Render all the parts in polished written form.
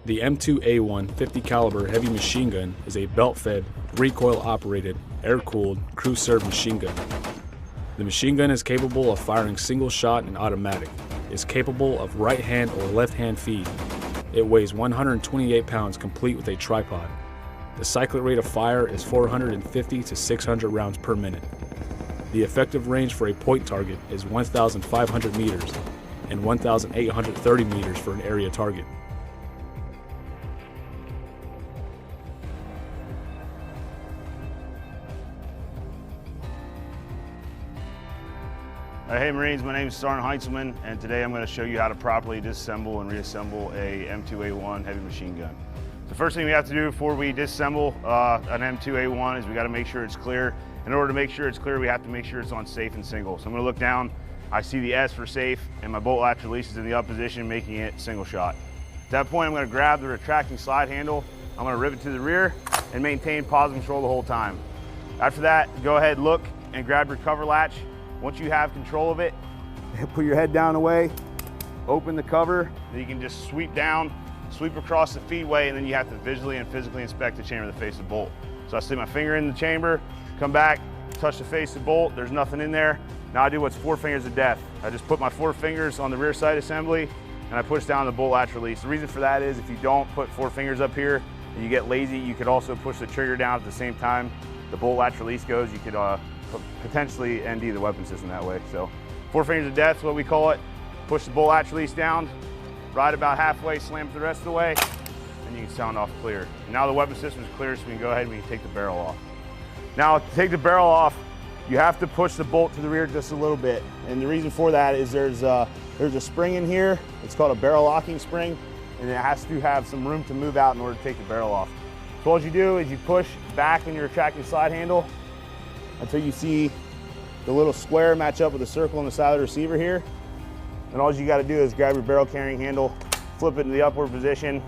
The M2A1 50 caliber heavy machine gun is a belt-fed, recoil-operated, air-cooled, crew-served machine gun. The machine gun is capable of firing single shot and automatic. It is capable of right hand or left hand feed. It weighs 128 pounds complete with a tripod. The cyclic rate of fire is 450 to 600 rounds per minute. The effective range for a point target is 1,500 meters and 1,830 meters for an area target. Hey Marines, my name is Sergeant Heintzelman, and today I'm going to show you how to properly disassemble and reassemble a M2A1 heavy machine gun. The first thing we have to do before we disassemble an M2A1 is we got to make sure it's clear. In order to make sure it's clear, we have to make sure it's on safe and single. So I'm going to look down, I see the S for safe, and my bolt latch release is in the up position, making it single shot. At that point, I'm going to grab the retracting slide handle, I'm going to rivet to the rear, and maintain positive control the whole time. After that, go ahead, look, and grab your cover latch. Once you have control of it, put your head down away, open the cover, then you can just sweep down, sweep across the feedway, and then you have to visually and physically inspect the chamber of the face of the bolt. So I stick my finger in the chamber, come back, touch the face of the bolt, there's nothing in there. Now I do what's 4 fingers of death. I just put my 4 fingers on the rear side assembly and I push down the bolt latch release. The reason for that is if you don't put 4 fingers up here and you get lazy, you could also push the trigger down at the same time the bolt latch release goes. You could potentially ND the weapon system that way. So 4 fingers of death is what we call it. Push the bolt latch release down, ride about halfway, slam it the rest of the way, and you can sound off clear. Now the weapon system is clear, so we can go ahead and we can take the barrel off. Now to take the barrel off, you have to push the bolt to the rear just a little bit. And the reason for that is there's a spring in here. It's called a barrel locking spring, and it has to have some room to move out in order to take the barrel off. So what you do is you push back on your retracting slide handle until you see the little square match up with the circle on the side of the receiver here. And all you got to do is grab your barrel carrying handle, flip it in the upward position,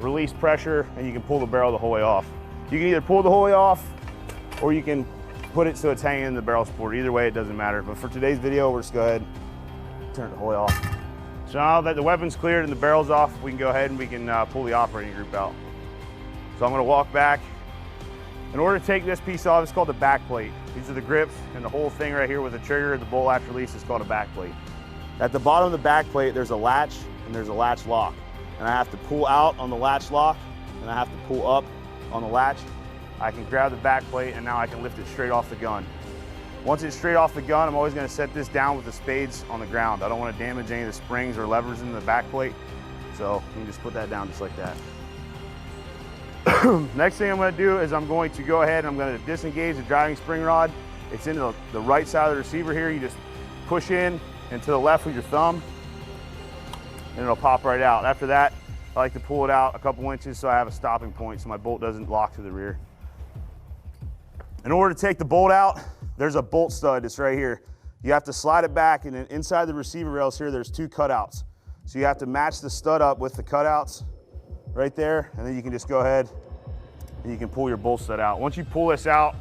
release pressure, and you can pull the barrel the whole way off. You can either pull the whole way off or you can put it so it's hanging in the barrel support. Either way, it doesn't matter. But for today's video, we're just go ahead and turn it the whole way off. So now that the weapon's cleared and the barrel's off, we can go ahead and we can pull the operating group out. So I'm going to walk back. In order to take this piece off, it's called the back plate. These are the grips, and the whole thing right here with the trigger, the bolt latch release, is called a back plate. At the bottom of the back plate, there's a latch and there's a latch lock. And I have to pull out on the latch lock, and I have to pull up on the latch. I can grab the back plate, and now I can lift it straight off the gun. Once it's straight off the gun, I'm always going to set this down with the spades on the ground. I don't want to damage any of the springs or levers in the back plate, so you can just put that down just like that. Next thing I'm going to do is I'm going to go ahead and I'm going to disengage the driving spring rod. It's in the right side of the receiver here. You just push in and to the left with your thumb, and it'll pop right out. After that, I like to pull it out a couple inches so I have a stopping point so my bolt doesn't lock to the rear. In order to take the bolt out, there's a bolt stud that's right here. You have to slide it back, and then inside the receiver rails here, there's 2 cutouts. So you have to match the stud up with the cutouts right there, and then you can just go ahead and you can pull your bolt stud out. Once you pull this out,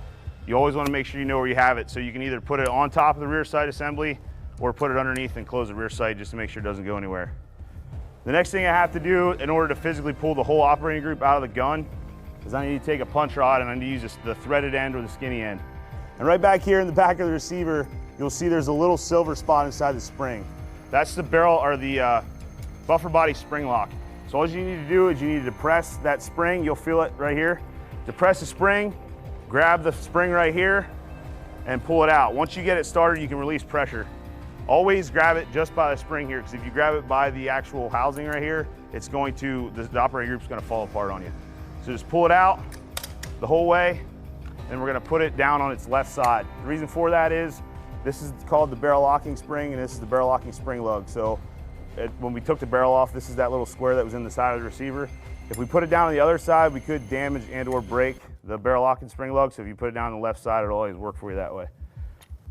you always want to make sure you know where you have it. So you can either put it on top of the rear sight assembly or put it underneath and close the rear sight just to make sure it doesn't go anywhere. The next thing I have to do in order to physically pull the whole operating group out of the gun is I need to take a punch rod and I need to use the threaded end or the skinny end. And right back here in the back of the receiver, you'll see there's a little silver spot inside the spring. That's the barrel or the buffer body spring lock. So all you need to do is you need to depress that spring. You'll feel it right here. Depress the spring, grab the spring right here, and pull it out. Once you get it started, you can release pressure. Always grab it just by the spring here, because if you grab it by the actual housing right here, it's going to, the operating group's going to fall apart on you. So just pull it out the whole way, and we're going to put it down on its left side. The reason for that is this is called the barrel locking spring, and this is the barrel locking spring lug. So when we took the barrel off, this is that little square that was in the side of the receiver. If we put it down on the other side, we could damage and or break the barrel locking spring lug. So if you put it down on the left side, it'll always work for you that way.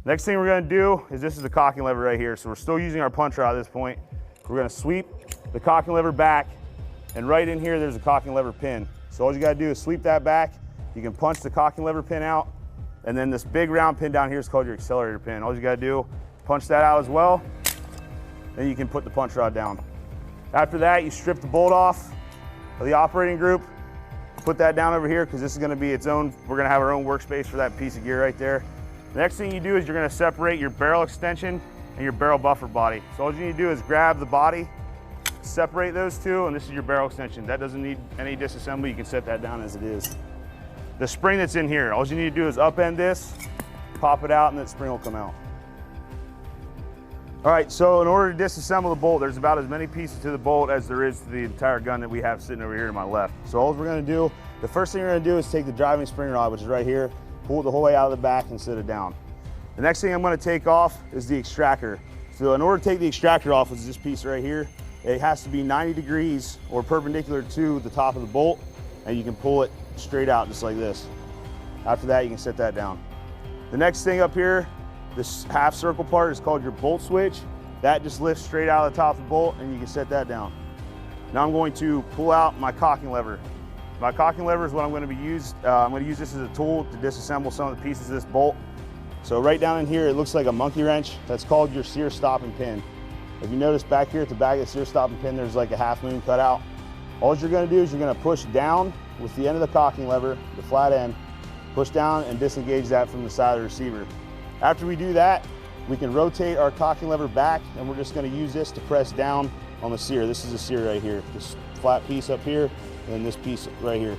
Next thing we're going to do is this is the cocking lever right here. So we're still using our punch rod at this point. We're going to sweep the cocking lever back, and right in here there's a cocking lever pin. So all you got to do is sweep that back. You can punch the cocking lever pin out, and then this big round pin down here is called your accelerator pin. All you got to do, punch that out as well, then you can put the punch rod down. After that, you strip the bolt off, of the operating group. Put that down over here because this is going to be its own, we're going to have our own workspace for that piece of gear right there. The next thing you do is you're going to separate your barrel extension and your barrel buffer body. So all you need to do is grab the body, separate those two, and this is your barrel extension. That doesn't need any disassembly. You can set that down as it is. The spring that's in here, all you need to do is upend this, pop it out, and that spring will come out. All right, so in order to disassemble the bolt, there's about as many pieces to the bolt as there is to the entire gun that we have sitting over here to my left. So all we're gonna do, the first thing we're gonna do is take the driving spring rod, which is right here, pull it the whole way out of the back and sit it down. The next thing I'm gonna take off is the extractor. So in order to take the extractor off, is this piece right here. It has to be 90 degrees or perpendicular to the top of the bolt, and you can pull it straight out just like this. After that, you can set that down. The next thing up here, this half circle part is called your bolt switch. That just lifts straight out of the top of the bolt and you can set that down. Now I'm going to pull out my cocking lever. My cocking lever is what I'm going to be used. I'm going to use this as a tool to disassemble some of the pieces of this bolt. So right down in here, it looks like a monkey wrench. That's called your sear stopping pin. If you notice back here at the back of the sear stopping pin, there's like a half moon cut out. All you're going to do is you're going to push down with the end of the cocking lever, the flat end, push down and disengage that from the side of the receiver. After we do that, we can rotate our cocking lever back, and we're just going to use this to press down on the sear. This is a sear right here. This flat piece up here, and then this piece right here.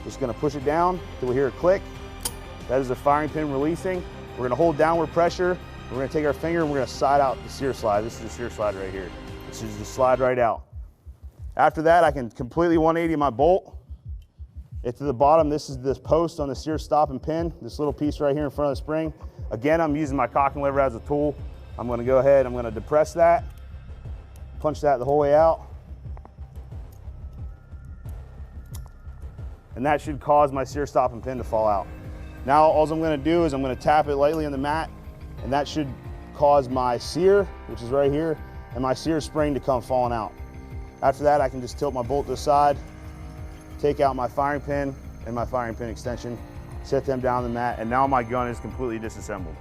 Just going to push it down till we hear a click. That is the firing pin releasing. We're going to hold downward pressure. We're going to take our finger and we're going to slide out the sear slide. This is the sear slide right here. This is the slide right out. After that, I can completely 180 my bolt. It to the bottom, this is this post on the sear stopping pin, this little piece right here in front of the spring. Again, I'm using my cocking lever as a tool. I'm going to go ahead, I'm going to depress that, punch that the whole way out. And that should cause my sear stopping pin to fall out. Now all I'm going to do is I'm going to tap it lightly on the mat, and that should cause my sear, which is right here, and my sear spring to come falling out. After that, I can just tilt my bolt to the side, take out my firing pin and my firing pin extension, set them down on the mat, and now my gun is completely disassembled.